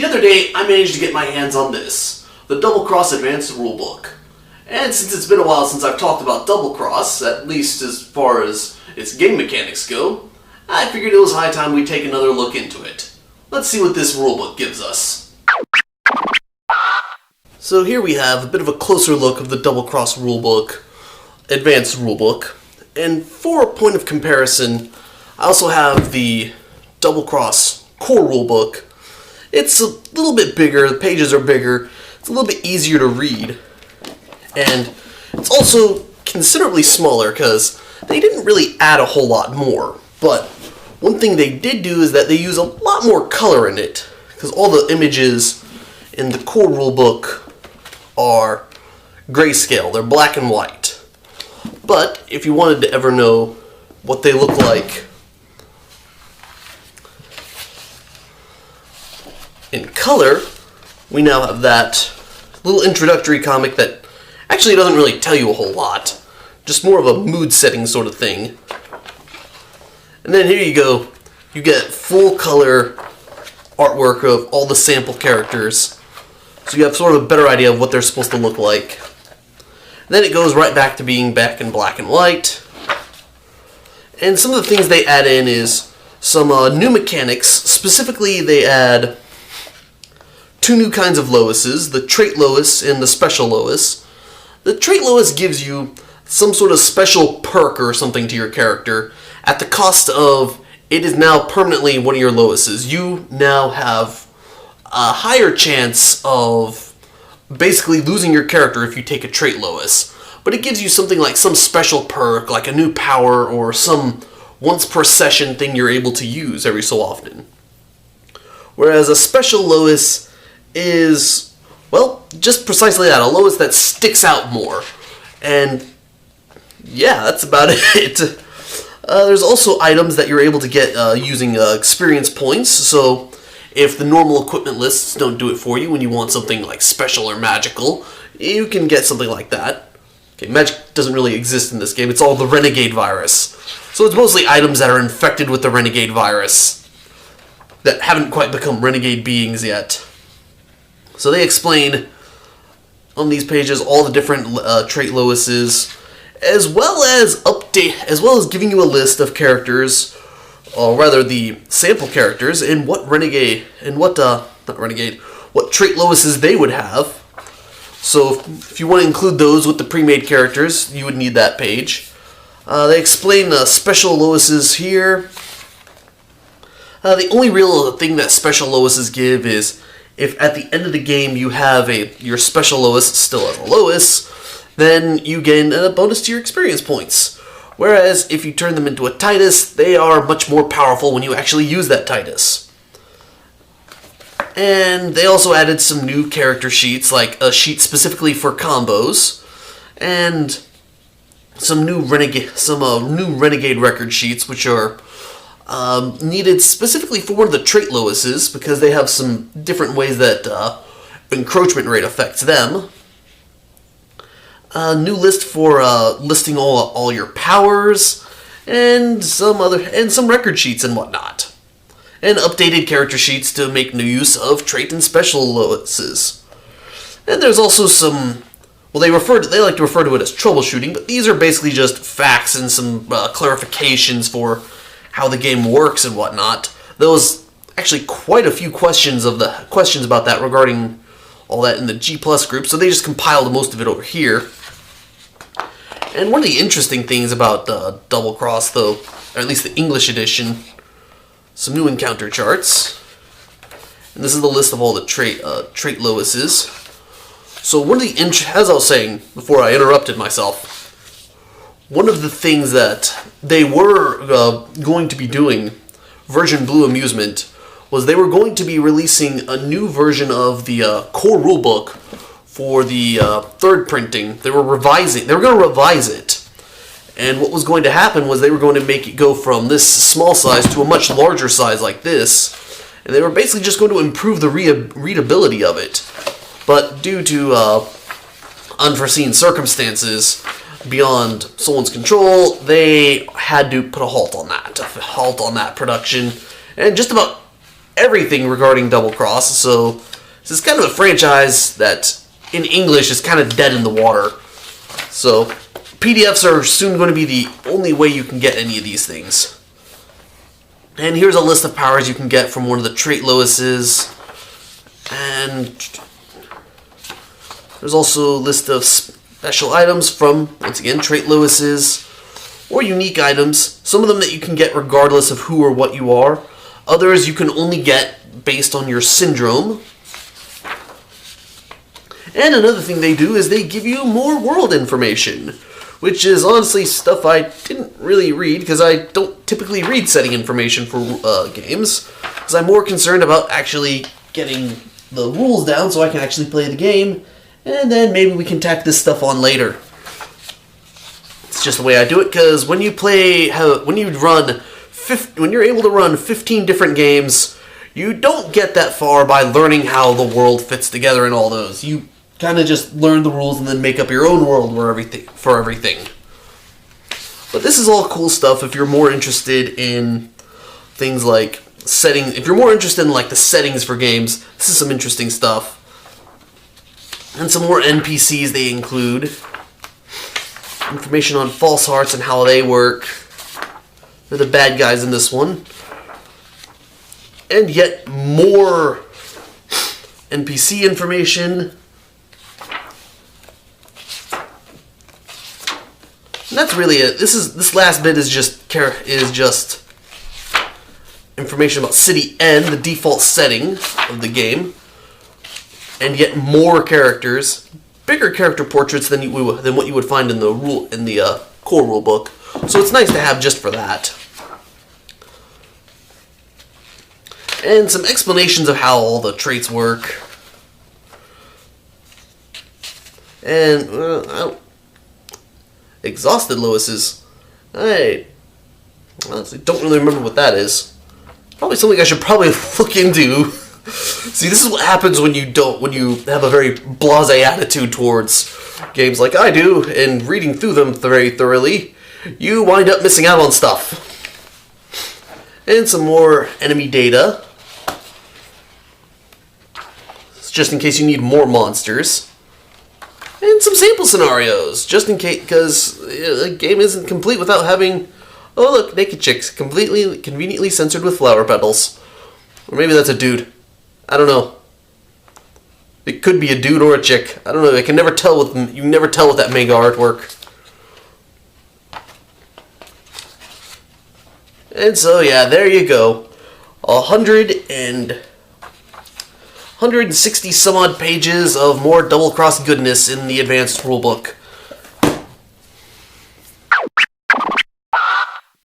The other day, I managed to get my hands on this, the Double Cross Advanced Rulebook. And since it's been a while since I've talked about Double Cross, at least as far as its game mechanics go, I figured it was high time we take another look into it. Let's see what this rulebook gives us. So here we have a bit of a closer look of the Double Cross Rulebook, Advanced Rulebook. And for a point of comparison, I also have the Double Cross Core Rulebook. It's a little bit bigger, the pages are bigger, it's a little bit easier to read, and it's also considerably smaller because they didn't really add a whole lot more. But one thing they did do is that they use a lot more color in it, because all the images in the Core Rulebook are grayscale, they're black and white. But if you wanted to ever know what they look like in color, we now have that little introductory comic that actually doesn't really tell you a whole lot, just more of a mood setting sort of thing. And then here you go, you get full color artwork of all the sample characters, so you have sort of a better idea of what they're supposed to look like. And then it goes right back to being back in black and white. And some of the things they add in is some new mechanics. Specifically, they add two new kinds of Loises, the Trait Lois and the Special Lois. The Trait Lois gives you some sort of special perk or something to your character at the cost of it is now permanently one of your Loises. You now have a higher chance of basically losing your character if you take a Trait Lois. But it gives you something like some special perk, like a new power or some once per session thing you're able to use every so often. Whereas a Special Lois is, well, just precisely that, a Lois that sticks out more. And yeah, that's about it. There's also items that you're able to get using experience points, so if the normal equipment lists don't do it for you when you want something like special or magical, you can get something like that. Okay, magic doesn't really exist in this game, it's all the Renegade virus. So it's mostly items that are infected with the Renegade virus that haven't quite become renegade beings yet. So they explain on these pages all the different trait Loises, as well as giving you a list of characters, or rather the sample characters, and what renegade and what trait Loises they would have. So if you want to include those with the pre-made characters, you would need that page. They explain special Loises here. The only real thing that special Loises give is if at the end of the game you have your special Lois still as a Lois, then you gain a bonus to your experience points. Whereas if you turn them into a Titus, they are much more powerful when you actually use that Titus. And they also added some new character sheets, like a sheet specifically for combos, and some new renegade record sheets, which are needed specifically for one of the trait Loises, because they have some different ways that encroachment rate affects them. A new list for listing all your powers, and some record sheets and whatnot, and updated character sheets to make new use of trait and special Loises. And there's also some, well, they like to refer to it as troubleshooting, but these are basically just facts and some clarifications for how the game works and whatnot. There was actually quite a few questions about that regarding all that in the G+ group, so they just compiled most of it over here. And one of the interesting things about Double Cross, though, or at least the English edition, some new encounter charts. And this is the list of all the trait Loises. So one of the as I was saying before I interrupted myself, one of the things that they were going to be doing, Version Blue Amusement, was they were going to be releasing a new version of the core rulebook for the third printing. They were going to revise it. And what was going to happen was they were going to make it go from this small size to a much larger size like this. And they were basically just going to improve the readability of it. But due to unforeseen circumstances beyond someone's control, they had to put a halt on that production. And just about everything regarding Double Cross, so this is kind of a franchise that in English is kind of dead in the water. So PDFs are soon going to be the only way you can get any of these things. And here's a list of powers you can get from one of the trait Loises. And there's also a list of special items from, once again, trait Loises, or unique items. Some of them that you can get regardless of who or what you are. Others you can only get based on your syndrome. And another thing they do is they give you more world information, which is honestly stuff I didn't really read because I don't typically read setting information for games, because I'm more concerned about actually getting the rules down so I can actually play the game, and then maybe we can tack this stuff on later. It's just the way I do it, because when you're able to run 15 different games, you don't get that far by learning how the world fits together and all those. You kind of just learn the rules and then make up your own world for everything. But this is all cool stuff if you're more interested in things like setting. If you're more interested in like the settings for games, this is some interesting stuff. And some more NPCs they include. Information on false hearts and how they work. They're the bad guys in this one. And yet more NPC information. And that's really it. This last bit is just information about City N, the default setting of the game, and yet more characters, bigger character portraits than what you would find in the core rulebook. So it's nice to have just for that. And some explanations of how all the traits work. And Exhausted Loises. I honestly don't really remember what that is. Probably something I should probably look into. See, this is what happens when you have a very blasé attitude towards games like I do, and reading through them very thoroughly, you wind up missing out on stuff. And some more enemy data. Just in case you need more monsters. And some sample scenarios, just in case, because the game isn't complete without having, oh look, naked chicks, conveniently censored with flower petals. Or maybe that's a dude. I don't know. It could be a dude or a chick. I don't know. You can never tell with that manga artwork. And so yeah, there you go. 160 some odd pages of more double cross goodness in the Advanced Rulebook.